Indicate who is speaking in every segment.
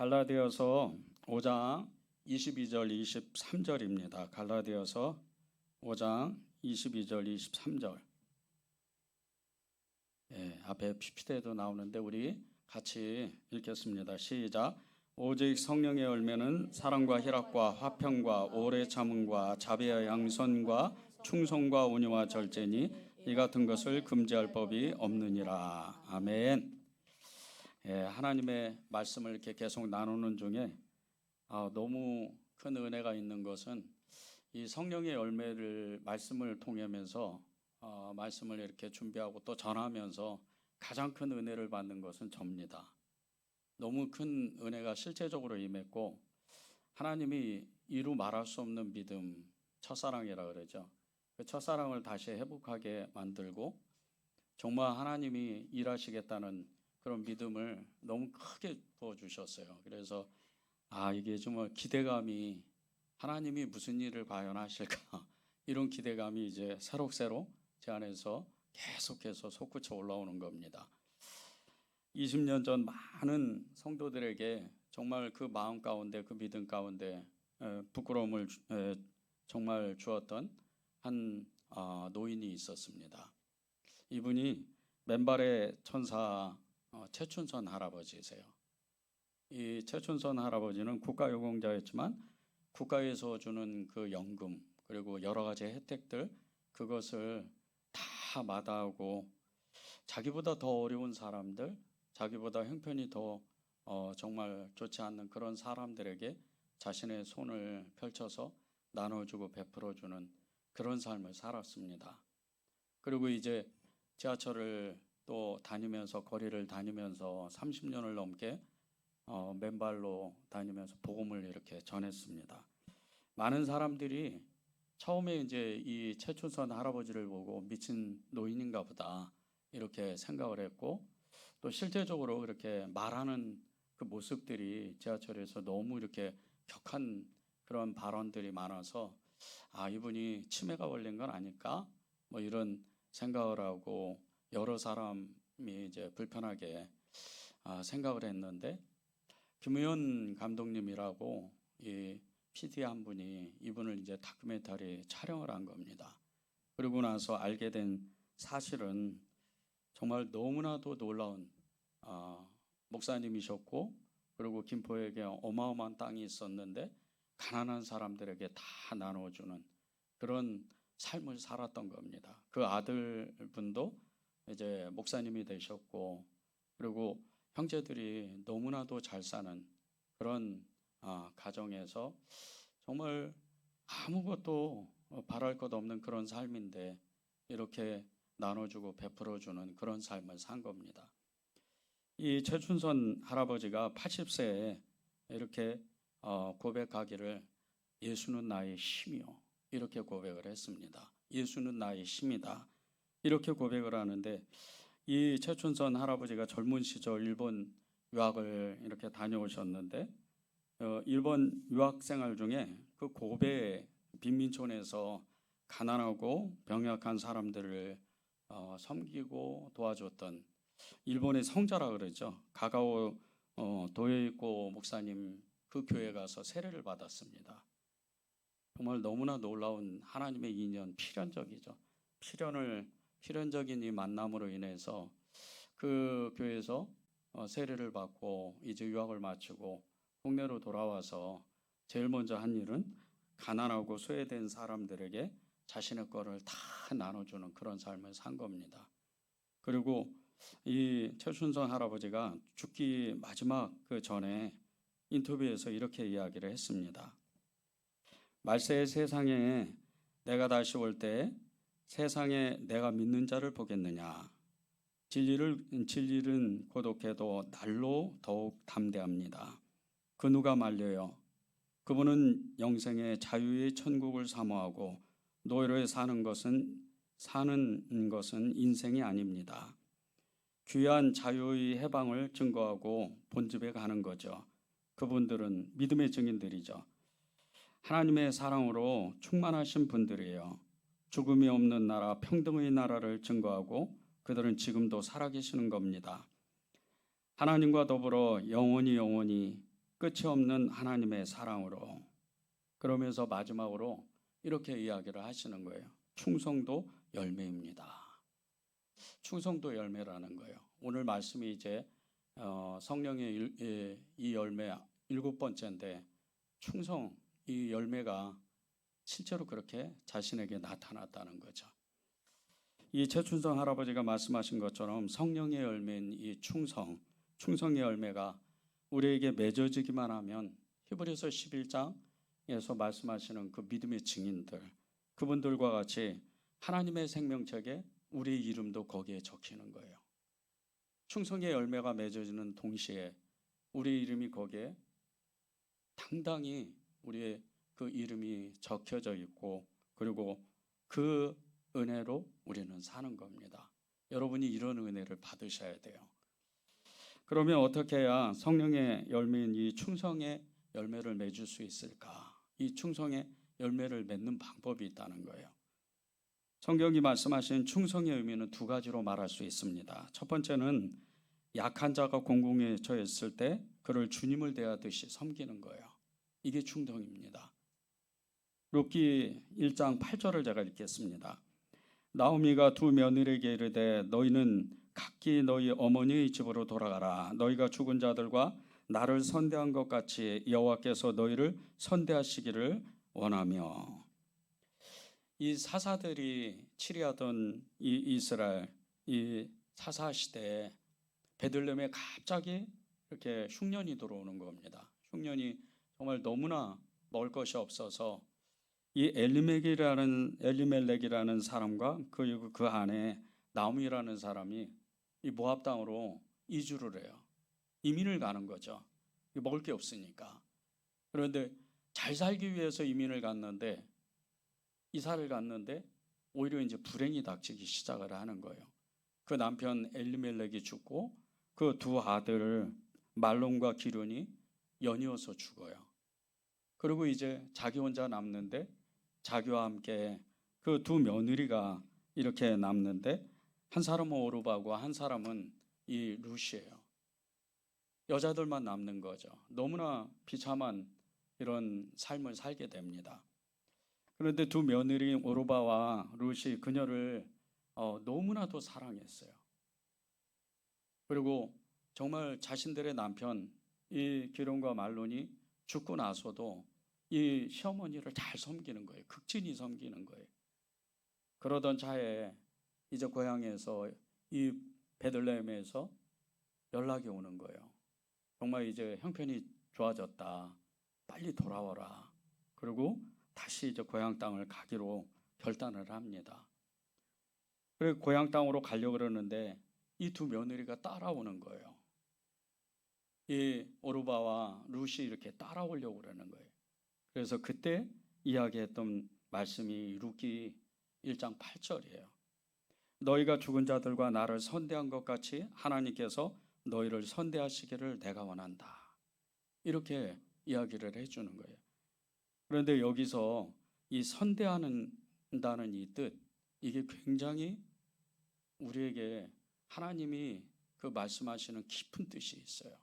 Speaker 1: 갈라디아서 5장 22절 23절입니다. 갈라디아서 5장 22절 23절. 앞에 PPT에도 나오는데 우리 같이 읽겠습니다. 시작. 오직 성령의 열매는 사랑과 희락과 화평과 오래 참음과 자비와 양선과 충성과 온유와 절제니 이 같은 것을 금지할 법이 없느니라. 아멘. 하나님의 말씀을 이렇게 계속 나누는 중에 너무 큰 은혜가 있는 것은 이 성령의 열매를 말씀을 통하면서 말씀을 이렇게 준비하고 또 전하면서 가장 큰 은혜를 받는 것은 접니다. 너무 큰 은혜가 실제적으로 임했고 하나님이 이루 말할 수 없는 믿음, 첫사랑이라 그러죠. 그 첫사랑을 다시 회복하게 만들고 정말 하나님이 일하시겠다는 그런 믿음을 너무 크게 부어주셨어요. 그래서 이게 정말 기대감이 하나님이 무슨 일을 과연 하실까 이런 기대감이 이제 새록새록 제 안에서 계속해서 솟구쳐 올라오는 겁니다. 20년 전 많은 성도들에게 정말 그 마음 가운데 그 믿음 가운데 부끄러움을 정말 주었던 한 노인이 있었습니다. 이분이 맨발의 천사 최춘선 할아버지세요. 이 최춘선 할아버지는 국가유공자였지만 국가에서 주는 그 연금 그리고 여러 가지 혜택들 그것을 다 마다하고 자기보다 더 어려운 사람들, 자기보다 형편이 더 정말 좋지 않는 그런 사람들에게 자신의 손을 펼쳐서 나눠주고 베풀어주는 그런 삶을 살았습니다. 그리고 이제 지하철을 또 다니면서 거리를 다니면서 30년을 넘게 맨발로 다니면서 복음을 이렇게 전했습니다. 많은 사람들이 처음에 이제 이 최춘선 할아버지를 보고 미친 노인인가 보다 이렇게 생각을 했고 또 실제적으로 이렇게 말하는 그 모습들이 지하철에서 너무 이렇게 격한 그런 발언들이 많아서 이분이 치매가 걸린 건 아닐까 뭐 이런 생각을 하고 여러 사람이 이제 불편하게 생각을 했는데 김우현 감독님이라고 이 PD 한 분이 이분을 이제 다큐멘터리 촬영을 한 겁니다. 그러고 나서 알게 된 사실은 정말 너무나도 놀라운 목사님이셨고 그리고 김포에게 어마어마한 땅이 있었는데 가난한 사람들에게 다 나눠주는 그런 삶을 살았던 겁니다. 그 아들분도 이제 목사님이 되셨고 그리고 형제들이 너무나도 잘 사는 그런 가정에서 정말 아무것도 바랄 것 없는 그런 삶인데 이렇게 나눠주고 베풀어주는 그런 삶을 산 겁니다. 이 최춘선 할아버지가 80세에 이렇게 고백하기를 예수는 나의 힘이요 이렇게 고백을 했습니다. 예수는 나의 힘이다 이렇게 고백을 하는데 이 최춘선 할아버지가 젊은 시절 일본 유학을 이렇게 다녀오셨는데 일본 유학 생활 중에 그 고베 빈민촌에서 가난하고 병약한 사람들을 섬기고 도와줬던 일본의 성자라 그러죠. 가가오 도요이코 목사님 그 교회 가서 세례를 받았습니다. 정말 너무나 놀라운 하나님의 인연, 필연적이죠. 필연적인 이 만남으로 인해서 그 교회에서 세례를 받고 이제 유학을 마치고 국내로 돌아와서 제일 먼저 한 일은 가난하고 소외된 사람들에게 자신의 거를 다 나눠주는 그런 삶을 산 겁니다. 그리고 이 최춘선 할아버지가 죽기 마지막 그 전에 인터뷰에서 이렇게 이야기를 했습니다. 말세의 세상에 내가 다시 올 때 세상에 내가 믿는 자를 보겠느냐. 진리는 고독해도 날로 더욱 담대합니다. 그 누가 말려요. 그분은 영생의 자유의 천국을 사모하고 노예로 사는 것은 인생이 아닙니다. 귀한 자유의 해방을 증거하고 본집에 가는 거죠. 그분들은 믿음의 증인들이죠. 하나님의 사랑으로 충만하신 분들이에요. 죽음이 없는 나라, 평등의 나라를 증거하고 그들은 지금도 살아계시는 겁니다. 하나님과 더불어 영원히 끝이 없는 하나님의 사랑으로. 그러면서 마지막으로 이렇게 이야기를 하시는 거예요. 충성도 열매입니다. 충성도 열매라는 거예요. 오늘 말씀이 이제 성령의 이 열매 7번째인데, 충성, 이 열매가 실제로 그렇게 자신에게 나타났다는 거죠. 이 최춘성 할아버지가 말씀하신 것처럼 성령의 열매인 이 충성의 열매가 우리에게 맺어지기만 하면 히브리서 11장에서 말씀하시는 그 믿음의 증인들, 그분들과 같이 하나님의 생명책에 우리의 이름도 거기에 적히는 거예요. 충성의 열매가 맺어지는 동시에 우리 이름이 거기에 당당히 우리의 그 이름이 적혀져 있고, 그리고 그 은혜로 우리는 사는 겁니다. 여러분이 이런 은혜를 받으셔야 돼요. 그러면 어떻게 해야 성령의 열매인 이 충성의 열매를 맺을 수 있을까? 이 충성의 열매를 맺는 방법이 있다는 거예요. 성경이 말씀하신 충성의 의미는 두 가지로 말할 수 있습니다. 첫 번째는 약한 자가 공공에 처했을 때 그를 주님을 대하듯이 섬기는 거예요. 이게 충성입니다. 룻기 1장 8절을 제가 읽겠습니다. 나오미가 두 며느리에게 이르되 너희는 각기 너희 어머니의 집으로 돌아가라. 너희가 죽은 자들과 나를 선대한 것 같이 여호와께서 너희를 선대하시기를 원하며. 이 사사들이 치리하던 이 이스라엘 이 사사 시대에 베들레헴에 갑자기 이렇게 흉년이 들어오는 겁니다. 흉년이 정말 너무나 먹을 것이 없어서 이 엘리멜렉이라는 사람과 그 안에 나오미라는 사람이 이 모압 땅으로 이주를 해요. 이민을 가는 거죠. 먹을 게 없으니까. 그런데 잘 살기 위해서 이민을 갔는데, 이사를 갔는데 오히려 이제 불행이 닥치기 시작을 하는 거예요. 그 남편 엘리멜렉이 죽고 그 두 아들 말론과 기륜이 연이어서 죽어요. 그리고 이제 자기 혼자 남는데, 자기와 함께 그 두 며느리가 이렇게 남는데, 한 사람은 오르바고 한 사람은 이 룻이에요. 여자들만 남는 거죠. 너무나 비참한 이런 삶을 살게 됩니다. 그런데 두 며느리 오르바와 룻이 그녀를 너무나도 사랑했어요. 그리고 정말 자신들의 남편 이 기론과 말론이 죽고 나서도 이 시어머니를 잘 섬기는 거예요. 극진히 섬기는 거예요. 그러던 차에 이제 고향에서 이 베들레헴에서 연락이 오는 거예요. 정말 이제 형편이 좋아졌다. 빨리 돌아와라. 그리고 다시 이제 고향 땅을 가기로 결단을 합니다. 그리고 고향 땅으로 가려고 그러는데 이 두 며느리가 따라오는 거예요. 이 오르바와 룻이 이렇게 따라오려고 그러는 거예요. 그래서 그때 이야기했던 말씀이 룻기 1장 8절이에요. 너희가 죽은 자들과 나를 선대한 것 같이 하나님께서 너희를 선대하시기를 내가 원한다. 이렇게 이야기를 해주는 거예요. 그런데 여기서 이 선대한다는 이 뜻, 이게 굉장히 우리에게 하나님이 그 말씀하시는 깊은 뜻이 있어요.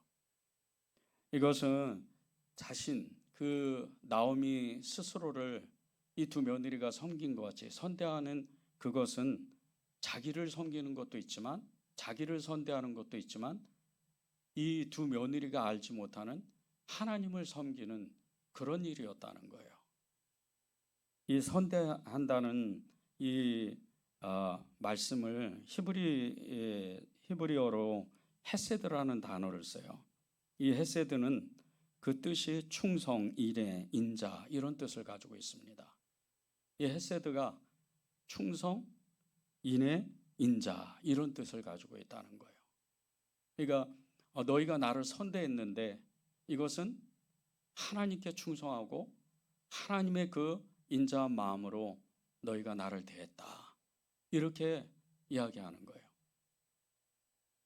Speaker 1: 이것은 자신, 그 나오미 스스로를 이 두 며느리가 섬긴 것 같이 선대하는, 그것은 자기를 섬기는 것도 있지만, 자기를 선대하는 것도 있지만, 이 두 며느리가 알지 못하는 하나님을 섬기는 그런 일이었다는 거예요. 이 선대한다는 이 말씀을 히브리어로 헤세드라는 단어를 써요. 이 헤세드는 그 뜻이 충성, 인애, 인자 이런 뜻을 가지고 있습니다. 이 헤세드가 충성, 인애, 인자 이런 뜻을 가지고 있다는 거예요. 그러니까 너희가 나를 선대했는데 이것은 하나님께 충성하고 하나님의 그 인자한 마음으로 너희가 나를 대했다. 이렇게 이야기하는 거예요.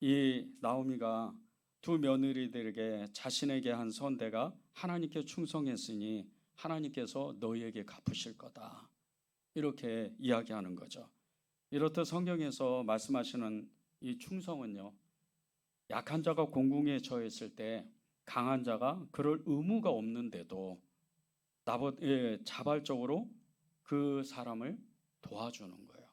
Speaker 1: 이 나오미가 두 며느리들에게 자신에게 한 선대가 하나님께 충성했으니 하나님께서 너희에게 갚으실 거다. 이렇게 이야기하는 거죠. 이렇듯 성경에서 말씀하시는 이 충성은요, 약한 자가 공궁에 처했을 때 강한 자가 그럴 의무가 없는데도 자발적으로 그 사람을 도와주는 거예요.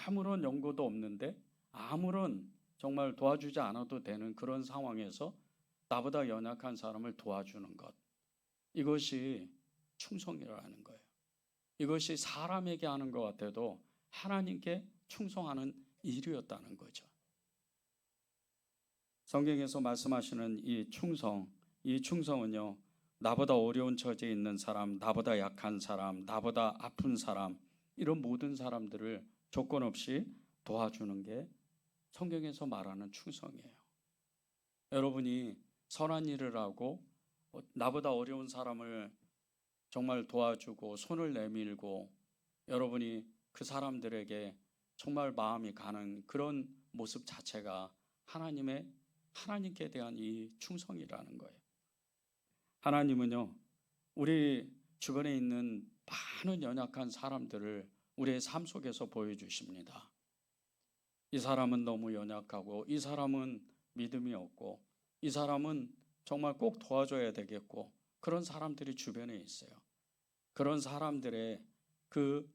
Speaker 1: 아무런 연고도 없는데 아무런 정말 도와주지 않아도 되는 그런 상황에서 나보다 연약한 사람을 도와주는 것, 이것이 충성이라는 거예요. 이것이 사람에게 하는 것 같아도 하나님께 충성하는 일이었다는 거죠. 성경에서 말씀하시는 이 충성은요, 나보다 어려운 처지에 있는 사람, 나보다 약한 사람, 나보다 아픈 사람, 이런 모든 사람들을 조건 없이 도와주는 게 성경에서 말하는 충성이에요. 여러분이 선한 일을 하고 나보다 어려운 사람을 정말 도와주고 손을 내밀고 여러분이 그 사람들에게 정말 마음이 가는 그런 모습 자체가 하나님께 대한 이 충성이라는 거예요. 하나님은요, 우리 주변에 있는 많은 연약한 사람들을 우리의 삶 속에서 보여주십니다. 이 사람은 너무 연약하고, 이 사람은 믿음이 없고, 이 사람은 정말 꼭 도와줘야 되겠고, 그런 사람들이 주변에 있어요. 그런 사람들의 그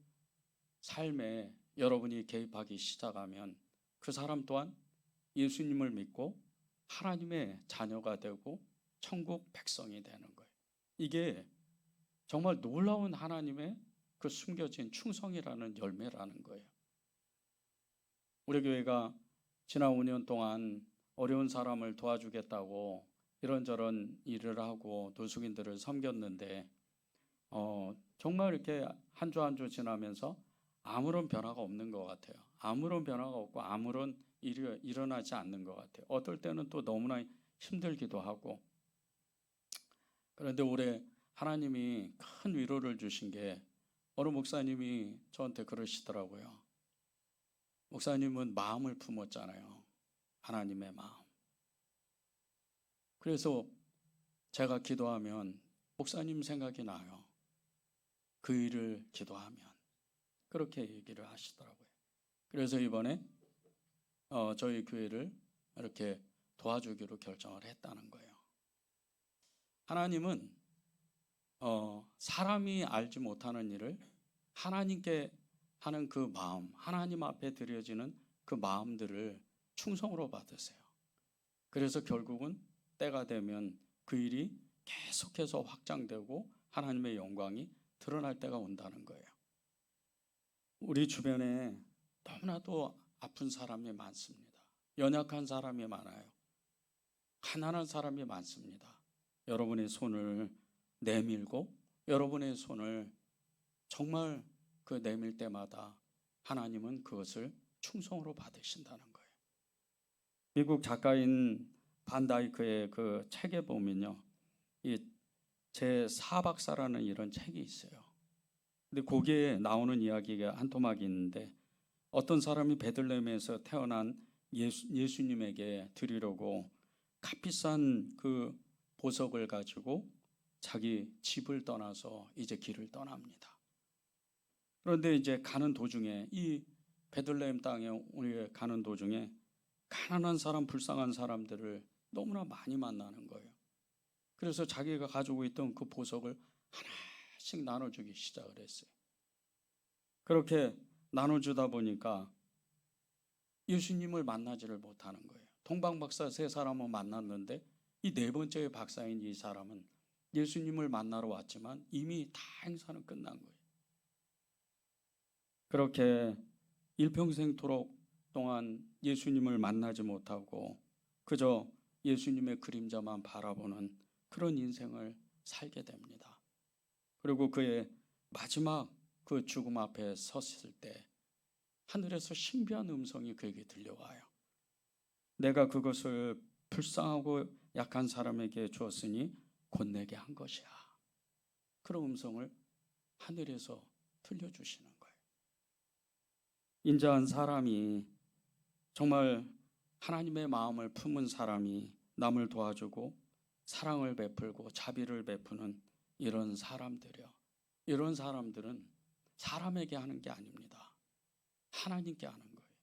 Speaker 1: 삶에 여러분이 개입하기 시작하면 그 사람 또한 예수님을 믿고 하나님의 자녀가 되고 천국 백성이 되는 거예요. 이게 정말 놀라운 하나님의 그 숨겨진 충성이라는 열매라는 거예요. 우리 교회가 지난 5년 동안 어려운 사람을 도와주겠다고 이런저런 일을 하고 노숙인들을 섬겼는데 정말 이렇게 한 주 한 주 지나면서 아무런 변화가 없는 것 같아요. 아무런 변화가 없고 아무런 일이 일어나지 않는 것 같아요. 어떨 때는 또 너무나 힘들기도 하고. 그런데 올해 하나님이 큰 위로를 주신 게 어느 목사님이 저한테 그러시더라고요. 목사님은 마음을 품었잖아요. 하나님의 마음. 그래서 제가 기도하면 목사님 생각이 나요. 그 일을 기도하면. 그렇게 얘기를 하시더라고요. 그래서 이번에 저희 교회를 이렇게 도와주기로 결정을 했다는 거예요. 하나님은 사람이 알지 못하는 일을 하나님께 하는 그 마음, 하나님 앞에 드려지는 그 마음들을 충성으로 받으세요. 그래서 결국은 때가 되면 그 일이 계속해서 확장되고 하나님의 영광이 드러날 때가 온다는 거예요. 우리 주변에 너무나도 아픈 사람이 많습니다. 연약한 사람이 많아요. 가난한 사람이 많습니다. 여러분의 손을 내밀고 여러분의 손을 정말 그 내밀 때마다 하나님은 그것을 충성으로 받으신다는 거예요. 미국 작가인 반다이크의 그 책에 보면요, 이 제4박사라는 이런 책이 있어요. 근데 거기에 나오는 이야기가 한 토막이 있는데 어떤 사람이 베들레헴에서 태어난 예수님에게 드리려고 값비싼 그 보석을 가지고 자기 집을 떠나서 이제 길을 떠납니다. 그런데 이제 가는 도중에 이 베들레헴 땅에 우리 가는 도중에 가난한 사람, 불쌍한 사람들을 너무나 많이 만나는 거예요. 그래서 자기가 가지고 있던 그 보석을 하나씩 나눠주기 시작을 했어요. 그렇게 나눠주다 보니까 예수님을 만나지를 못하는 거예요. 동방박사 3사람은 만났는데 이 4번째 박사인 이 사람은 예수님을 만나러 왔지만 이미 다 행사는 끝난 거예요. 그렇게 일평생토록 동안 예수님을 만나지 못하고 그저 예수님의 그림자만 바라보는 그런 인생을 살게 됩니다. 그리고 그의 마지막 그 죽음 앞에 섰을 때 하늘에서 신비한 음성이 그에게 들려와요. 내가 그것을 불쌍하고 약한 사람에게 주었으니 곧 내게 한 것이야. 그런 음성을 하늘에서 들려주시는 거예요. 인자한 사람이, 정말 하나님의 마음을 품은 사람이 남을 도와주고 사랑을 베풀고 자비를 베푸는 이런 사람들이요. 이런 사람들은 사람에게 하는 게 아닙니다. 하나님께 하는 거예요.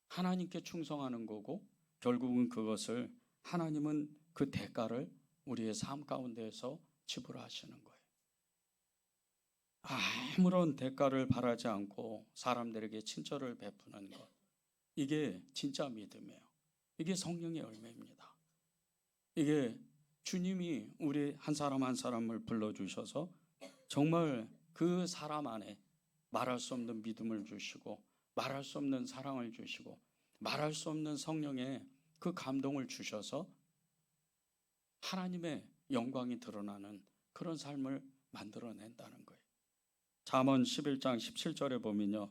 Speaker 1: 하나님께 충성하는 거고 결국은 그것을 하나님은 그 대가를 우리의 삶 가운데에서 지불하시는 거예요. 아무런 대가를 바라지 않고 사람들에게 친절을 베푸는 것, 이게 진짜 믿음이에요. 이게 성령의 열매입니다. 이게 주님이 우리 한 사람 한 사람을 불러주셔서 정말 그 사람 안에 말할 수 없는 믿음을 주시고 말할 수 없는 사랑을 주시고 말할 수 없는 성령의 그 감동을 주셔서 하나님의 영광이 드러나는 그런 삶을 만들어낸다는 거예요. 잠언 11장 17절에 보면요,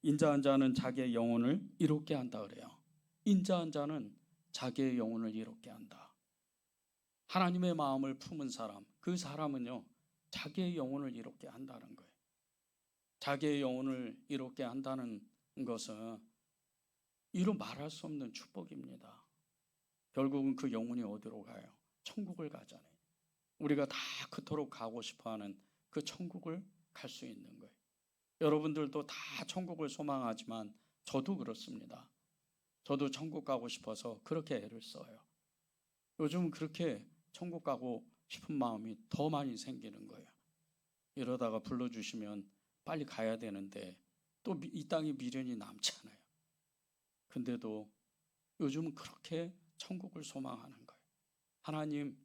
Speaker 1: 인자한 자는 자기의 영혼을 이롭게 한다 그래요. 인자한 자는 자기의 영혼을 이롭게 한다. 하나님의 마음을 품은 사람, 그 사람은요 자기의 영혼을 이롭게 한다는 거예요. 자기의 영혼을 이롭게 한다는 것은 이루 말할 수 없는 축복입니다. 결국은 그 영혼이 어디로 가요? 천국을 가잖아요. 우리가 다 그토록 가고 싶어하는 그 천국을 갈 수 있는 거예요. 여러분들도 다 천국을 소망하지만 저도 그렇습니다. 저도 천국 가고 싶어서 그렇게 애를 써요. 요즘 그렇게 천국 가고 싶은 마음이 더 많이 생기는 거예요. 이러다가 불러주시면 빨리 가야 되는데 또 이 땅에 미련이 남잖아요. 근데도 요즘은 그렇게 천국을 소망하는 거예요. 하나님,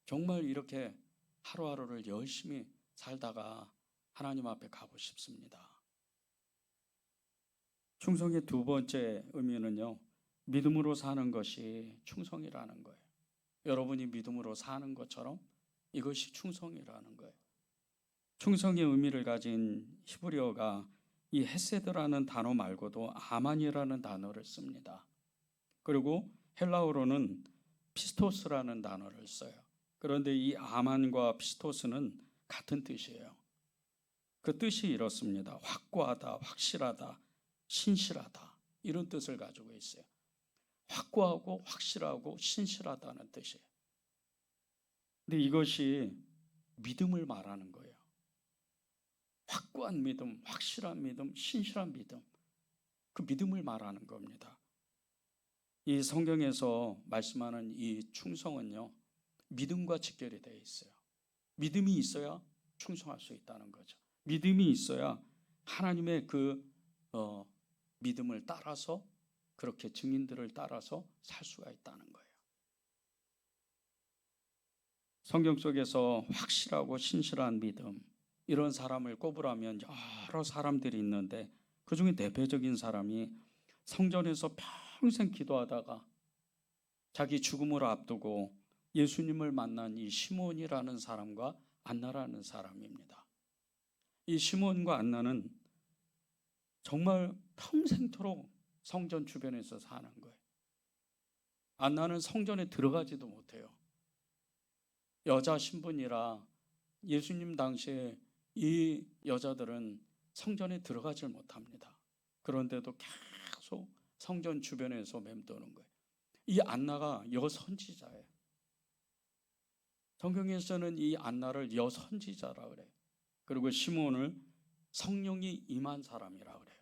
Speaker 1: 정말 이렇게 하루하루를 열심히 살다가 하나님 앞에 가고 싶습니다. 충성의 두 번째 의미는요, 믿음으로 사는 것이 충성이라는 거예요. 여러분이 믿음으로 사는 것처럼 이것이 충성이라는 거예요. 충성의 의미를 가진 히브리어가 이 헤세드라는 단어 말고도 아만이라는 단어를 씁니다. 그리고 헬라어로는 피스토스라는 단어를 써요. 그런데 이 아만과 피스토스는 같은 뜻이에요. 그 뜻이 이렇습니다. 확고하다, 확실하다, 신실하다, 이런 뜻을 가지고 있어요. 확고하고 확실하고 신실하다는 뜻이에요. 근데 이것이 믿음을 말하는 거예요. 확고한 믿음, 확실한 믿음, 신실한 믿음, 그 믿음을 말하는 겁니다. 이 성경에서 말씀하는 이 충성은요, 믿음과 직결이 되어 있어요. 믿음이 있어야 충성할 수 있다는 거죠. 믿음이 있어야 하나님의 그 믿음을 따라서, 그렇게 증인들을 따라서 살 수가 있다는 거예요. 성경 속에서 확실하고 신실한 믿음, 이런 사람을 꼽으라면 여러 사람들이 있는데 그 중에 대표적인 사람이 성전에서 평생 기도하다가 자기 죽음을 앞두고 예수님을 만난 이 시몬이라는 사람과 안나라는 사람입니다. 이 시몬과 안나는 정말 평생토록 성전 주변에서 사는 거예요. 안나는 성전에 들어가지도 못해요. 여자 신분이라 예수님 당시에 이 여자들은 성전에 들어가질 못합니다. 그런데도 계속 성전 주변에서 맴도는 거예요. 이 안나가 여선지자예요. 성경에서는 이 안나를 여선지자라 그래요. 그리고 시몬을 성령이 임한 사람이라 그래요.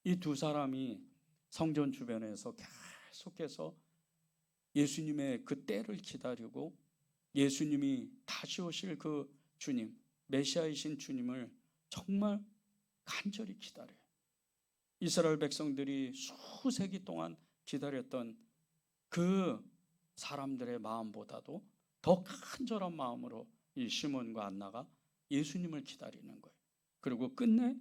Speaker 1: 이 두 사람이 성전 주변에서 계속해서 예수님의 그 때를 기다리고 예수님이 다시 오실 그 주님, 메시아이신 주님을 정말 간절히 기다려요. 이스라엘 백성들이 수세기 동안 기다렸던 그 사람들의 마음보다도 더 간절한 마음으로 이 시몬과 안나가 예수님을 기다리는 거예요. 그리고 끝내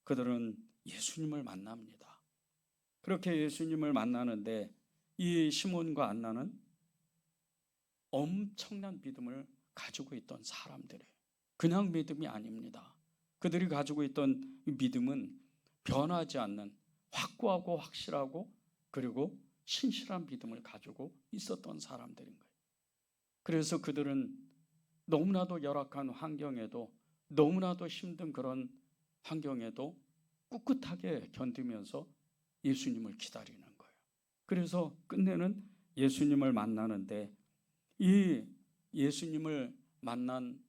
Speaker 1: 그들은 예수님을 만납니다. 그렇게 예수님을 만나는데 이 시몬과 안나는 엄청난 믿음을 가지고 있던 사람들이에요. 그냥 믿음이 아닙니다. 그들이 가지고 있던 믿음은 변하지 않는 확고하고 확실하고 그리고 신실한 믿음을 가지고 있었던 사람들인 거예요. 그래서 그들은 너무나도 열악한 환경에도, 너무나도 힘든 그런 환경에도 꿋꿋하게 견디면서 예수님을 기다리는 거예요. 그래서 끝내는 예수님을 만나는데 이 예수님을 만난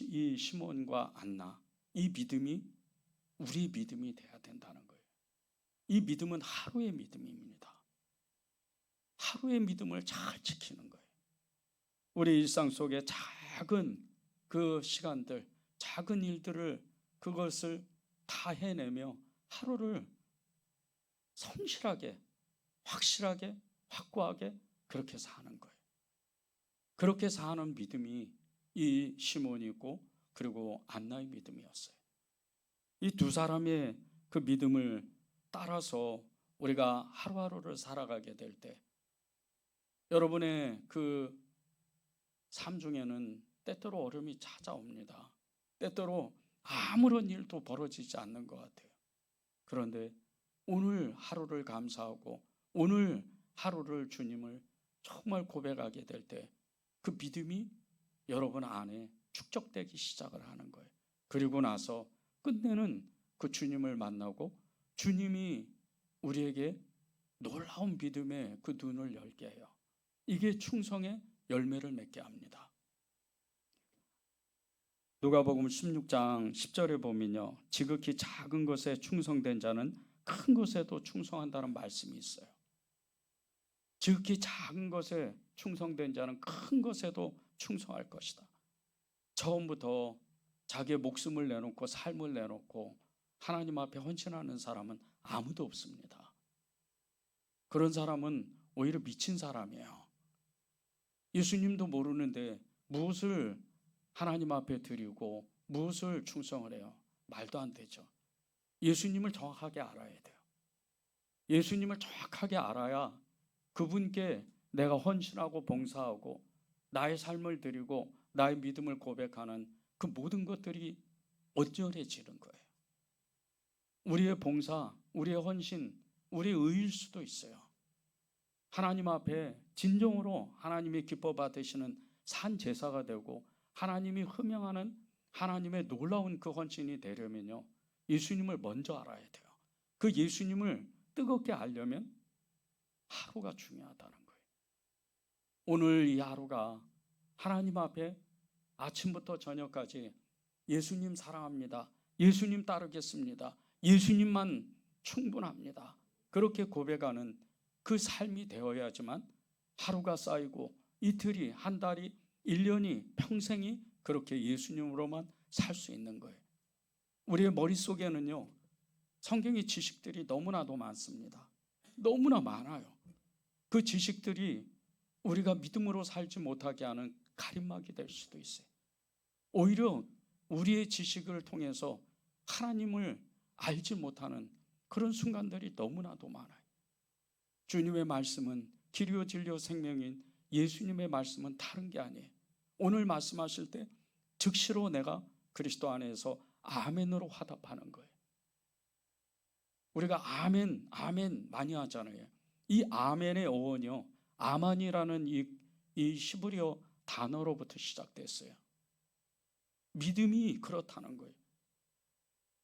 Speaker 1: 이 시몬과 안나, 이 믿음이 우리 믿음이 돼야 된다는 거예요. 이 믿음은 하루의 믿음입니다. 하루의 믿음을 잘 지키는 거예요. 우리 일상 속에 작은 그 시간들, 작은 일들을 그것을 다 해내며 하루를 성실하게, 확실하게, 확고하게 그렇게 사는 거예요. 그렇게 사는 믿음이 이 시몬이고 그리고 안나의 믿음이었어요. 이 두 사람의 그 믿음을 따라서 우리가 하루하루를 살아가게 될 때 여러분의 그 삶 중에는 때때로 어려움이 찾아옵니다. 때때로 아무런 일도 벌어지지 않는 것 같아요. 그런데 오늘 하루를 감사하고 오늘 하루를 주님을 정말 고백하게 될 때 그 믿음이 여러분 안에 축적되기 시작을 하는 거예요. 그리고 나서 끝내는 그 주님을 만나고 주님이 우리에게 놀라운 믿음의 그 눈을 열게 해요. 이게 충성의 열매를 맺게 합니다. 누가복음 16장 10절에 보면요, 지극히 작은 것에 충성된 자는 큰 것에도 충성한다는 말씀이 있어요. 지극히 작은 것에 충성된 자는 큰 것에도 충성할 것이다. 처음부터 자기의 목숨을 내놓고 삶을 내놓고 하나님 앞에 헌신하는 사람은 아무도 없습니다. 그런 사람은 오히려 미친 사람이에요. 예수님도 모르는데 무엇을 하나님 앞에 드리고 무엇을 충성을 해요? 말도 안 되죠. 예수님을 정확하게 알아야 돼요. 예수님을 정확하게 알아야 그분께 내가 헌신하고 봉사하고 나의 삶을 드리고 나의 믿음을 고백하는 그 모든 것들이 온전해지는 거예요. 우리의 봉사, 우리의 헌신, 우리의 의일 수도 있어요. 하나님 앞에 진정으로 하나님이 기뻐 받으시는 산 제사가 되고 하나님이 흠명하는 하나님의 놀라운 그 헌신이 되려면요, 예수님을 먼저 알아야 돼요. 그 예수님을 뜨겁게 알려면 하루가 중요하다는 거예요. 오늘 이 하루가 하나님 앞에 아침부터 저녁까지 예수님 사랑합니다, 예수님 따르겠습니다, 예수님만 충분합니다, 그렇게 고백하는 그 삶이 되어야지만 하루가 쌓이고 이틀이, 한 달이, 1년이, 평생이 그렇게 예수님으로만 살 수 있는 거예요. 우리의 머릿속에는요, 성경의 지식들이 너무나도 많습니다. 너무나 많아요. 그 지식들이 우리가 믿음으로 살지 못하게 하는 가림막이 될 수도 있어요. 오히려 우리의 지식을 통해서 하나님을 알지 못하는 그런 순간들이 너무나도 많아요. 주님의 말씀은 길이요 진리요 생명인 예수님의 말씀은 다른 게 아니에요. 오늘 말씀하실 때 즉시로 내가 그리스도 안에서 아멘으로 화답하는 거예요. 우리가 아멘, 아멘 많이 하잖아요. 이 아멘의 어원이요, 아만이라는 이 히브리어 단어로부터 시작됐어요. 믿음이 그렇다는 거예요.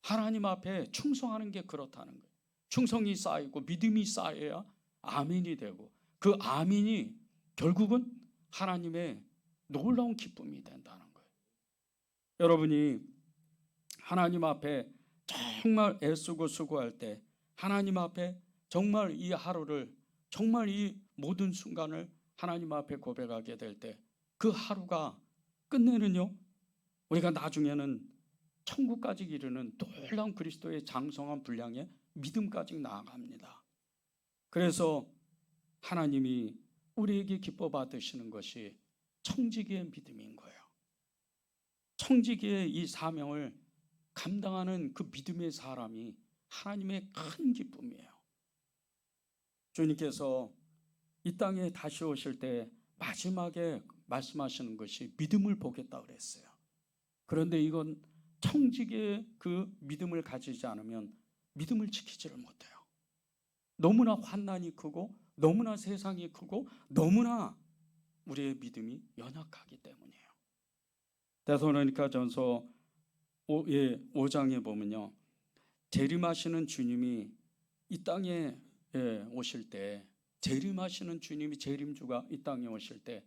Speaker 1: 하나님 앞에 충성하는 게 그렇다는 거예요. 충성이 쌓이고 믿음이 쌓여야 아멘이 되고 그 아멘이 결국은 하나님의 놀라운 기쁨이 된다는 거예요. 여러분이 하나님 앞에 정말 애쓰고 수고할 때 하나님 앞에 정말 이 하루를, 정말 이 모든 순간을 하나님 앞에 고백하게 될 때 그 하루가 끝내는요, 우리가 나중에는 천국까지 이르는 놀라운 그리스도의 장성한 분량의 믿음까지 나아갑니다. 그래서 하나님이 우리에게 기뻐 받으시는 것이 청지기의 믿음인 거예요. 청지기의 이 사명을 감당하는 그 믿음의 사람이 하나님의 큰 기쁨이에요. 주님께서 이 땅에 다시 오실 때 마지막에 말씀하시는 것이 믿음을 보겠다 그랬어요. 그런데 이건 청지기의 그 믿음을 가지지 않으면 믿음을 지키지를 못해요. 너무나 환난이 크고 너무나 세상이 크고 너무나 우리의 믿음이 연약하기 때문이에요. 데살로니가전서 5장에 보면요, 재림하시는 주님이 이 땅에 오실 때, 재림하시는 주님이, 재림주가 이 땅에 오실 때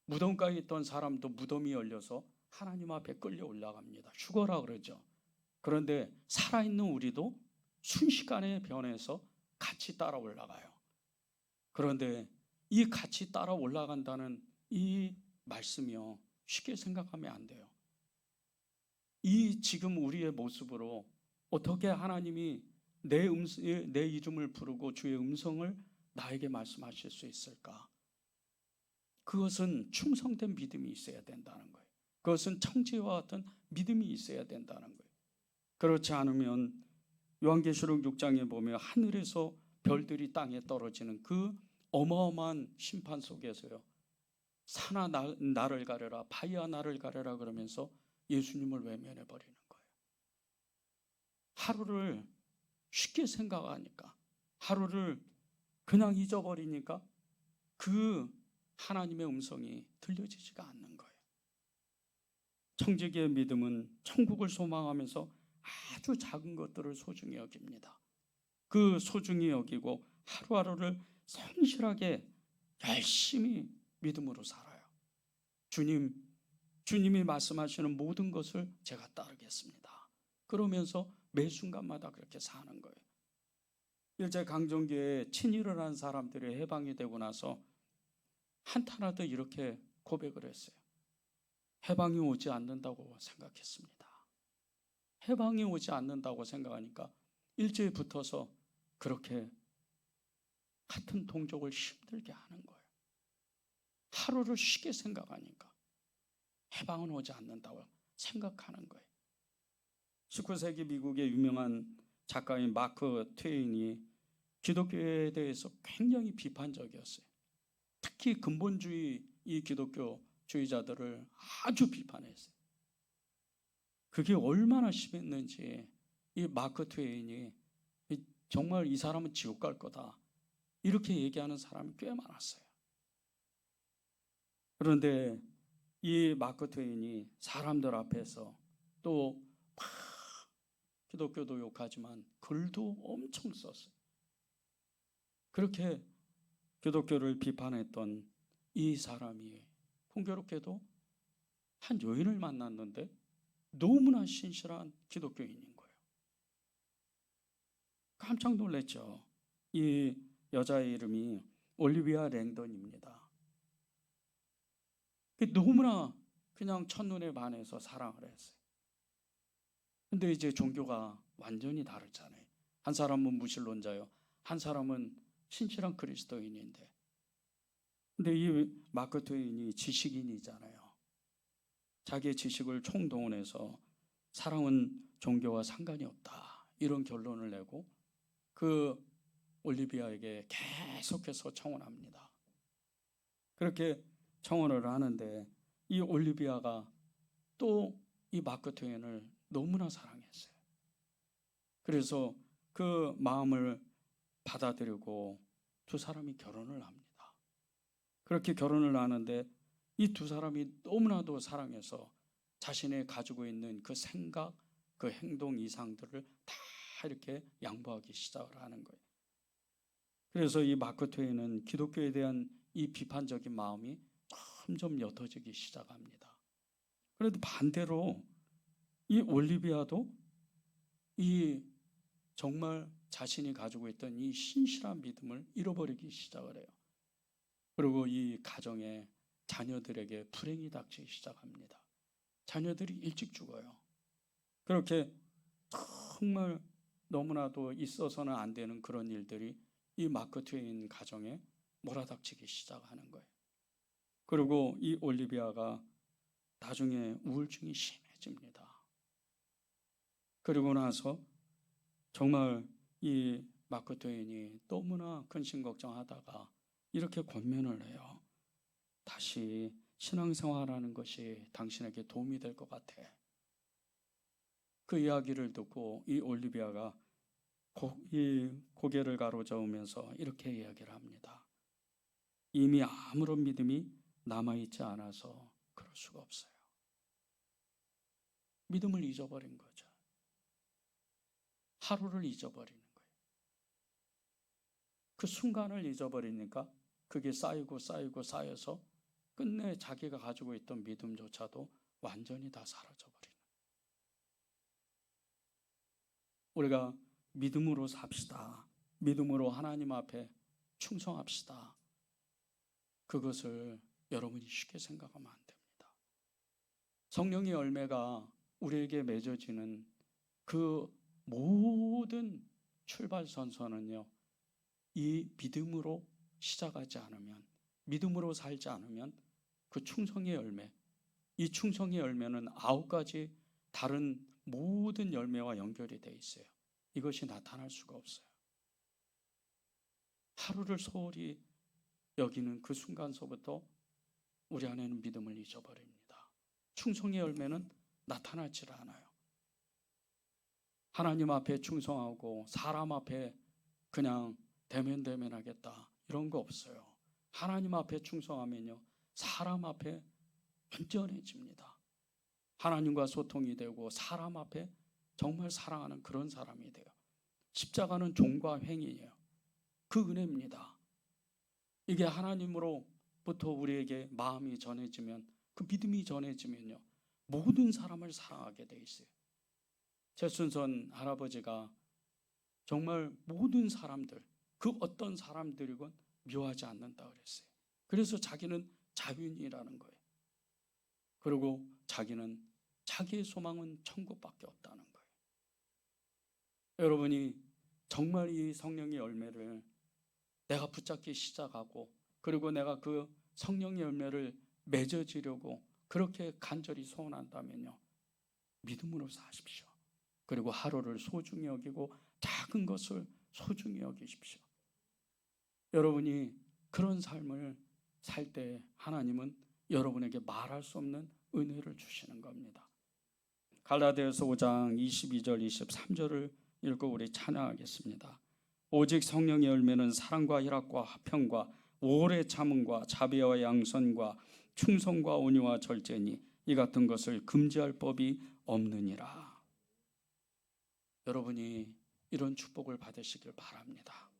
Speaker 1: 무덤가에 있던 사람도 무덤이 열려서 하나님 앞에 끌려 올라갑니다. 휴거라 그러죠. 그런데 살아있는 우리도 순식간에 변해서 같이 따라 올라가요. 그런데 이 같이 따라 올라간다는 이 말씀이요, 쉽게 생각하면 안 돼요. 이 지금 우리의 모습으로 어떻게 하나님이 내 이름을 부르고 주의 음성을 나에게 말씀하실 수 있을까? 그것은 충성된 믿음이 있어야 된다는 거예요. 그것은 청지와 같은 믿음이 있어야 된다는 거예요. 그렇지 않으면 요한계시록 6장에 보면 하늘에서 별들이 땅에 떨어지는 그 어마어마한 심판 속에서요, 산아 나를 가려라, 바위야 나를 가려라 그러면서 예수님을 외면해 버리는 거예요. 하루를 쉽게 생각하니까, 하루를 그냥 잊어버리니까 그 하나님의 음성이 들려지지가 않는 거예요. 청지기의 믿음은 천국을 소망하면서 아주 작은 것들을 소중히 여깁니다. 그 소중히 여기고 하루하루를 성실하게 열심히 믿음으로 살아요. 주님이 말씀하시는 모든 것을 제가 따르겠습니다. 그러면서 매 순간마다 그렇게 사는 거예요. 일제강점기에 친일을 한 사람들이 해방이 되고 나서 한탄하듯 이렇게 고백을 했어요. 해방이 오지 않는다고 생각했습니다. 해방이 오지 않는다고 생각하니까 일제에 붙어서 그렇게 같은 동족을 힘들게 하는 거예요. 하루를 쉽게 생각하니까 해방은 오지 않는다고 생각하는 거예요. 19세기 미국의 유명한 작가인 마크 트웨인이 기독교에 대해서 굉장히 비판적이었어요. 특히 근본주의 이 기독교주의자들을 아주 비판했어요. 그게 얼마나 심했는지 이 마크 트웨인이 정말 이 사람은 지옥 갈 거다 이렇게 얘기하는 사람이 꽤 많았어요. 그런데 이 마크 트웨인이 사람들 앞에서 또 막 기독교도 욕하지만 글도 엄청 썼어요. 그렇게 기독교를 비판했던 이 사람이 공교롭게도 한 여인을 만났는데 너무나 신실한 기독교인인 거예요. 깜짝 놀랐죠. 이 여자의 이름이 올리비아 랭던입니다. 너무나 그냥 첫눈에 반해서 사랑을 했어요. 근데 이제 종교가 완전히 다르잖아요. 한 사람은 무신론자요, 한 사람은 신실한 그리스도인인데, 근데 이 마크 트웨인이 지식인이잖아요. 자기의 지식을 총동원해서 사랑은 종교와 상관이 없다 이런 결론을 내고 그 올리비아에게 계속해서 청혼합니다. 그렇게 청혼을 하는데 이 올리비아가 또 이 마크 트웨인을 너무나 사랑했어요. 그래서 그 마음을 받아들이고 두 사람이 결혼을 합니다. 그렇게 결혼을 하는데 이 두 사람이 너무나도 사랑해서 자신이 가지고 있는 그 생각, 그 행동 이상들을 다 이렇게 양보하기 시작을 하는 거예요. 그래서 이 마크 트웨인은 기독교에 대한 이 비판적인 마음이 점점 옅어지기 시작합니다. 그래도 반대로 이 올리비아도 이 정말 자신이 가지고 있던 이 신실한 믿음을 잃어버리기 시작을 해요. 그리고 이 가정에 자녀들에게 불행이 닥치기 시작합니다. 자녀들이 일찍 죽어요. 그렇게 정말 너무나도 있어서는 안 되는 그런 일들이 이 마크 트웨인 가정에 몰아닥치기 시작하는 거예요. 그리고 이 올리비아가 나중에 우울증이 심해집니다. 그리고 나서 정말 이 마크 트웨인이 너무나 근심 걱정하다가 이렇게 권면을 해요. 다시 신앙생활하는 것이 당신에게 도움이 될 것 같아. 그 이야기를 듣고 이 올리비아가 이 고개를 가로저으면서 이렇게 이야기를 합니다. 이미 아무런 믿음이 남아있지 않아서 그럴 수가 없어요. 믿음을 잊어버린 거죠. 하루를 잊어버리는 거예요. 그 순간을 잊어버리니까 그게 쌓이고 쌓이고 쌓여서 끝내 자기가 가지고 있던 믿음조차도 완전히 다 사라져버리는. 우리가 믿음으로 삽시다. 믿음으로 하나님 앞에 충성합시다. 그것을 여러분이 쉽게 생각하면 안 됩니다. 성령의 열매가 우리에게 맺어지는 그 모든 출발선서는요, 이 믿음으로 시작하지 않으면, 믿음으로 살지 않으면 그 충성의 열매, 이 충성의 열매는 9가지 다른 모든 열매와 연결이 되어 있어요. 이것이 나타날 수가 없어요. 하루를 소홀히 여기는 그 순간서부터 우리 안에는 믿음을 잊어버립니다. 충성의 열매는 나타나질 않아요. 하나님 앞에 충성하고 사람 앞에 그냥 대면대면하겠다 이런 거 없어요. 하나님 앞에 충성하면요, 사람 앞에 온전해집니다. 하나님과 소통이 되고 사람 앞에 정말 사랑하는 그런 사람이 돼요. 십자가는 종과 횡이에요. 그 은혜입니다. 이게 하나님으로부터 우리에게 마음이 전해지면, 그 믿음이 전해지면요, 모든 사람을 사랑하게 돼 있어요. 최순선 할아버지가 정말 모든 사람들, 그 어떤 사람들이건 미워하지 않는다 그랬어요. 그래서 자기는 자윤이라는 거예요. 그리고 자기의 소망은 천국밖에 없다는 거예요. 여러분이 정말 이 성령의 열매를 내가 붙잡기 시작하고, 그리고 내가 그 성령의 열매를 맺어지려고 그렇게 간절히 소원한다면요, 믿음으로 사십시오. 그리고 하루를 소중히 여기고 작은 것을 소중히 여기십시오. 여러분이 그런 삶을 살 때 하나님은 여러분에게 말할 수 없는 은혜를 주시는 겁니다. 갈라디아서 5장 22절 23절을 읽고 우리 찬양하겠습니다. 오직 성령의 열매는 사랑과 희락과 화평과 오래 참음과 자비와 양선과 충성과 온유와 절제니 이 같은 것을 금지할 법이 없느니라. 여러분이 이런 축복을 받으시길 바랍니다.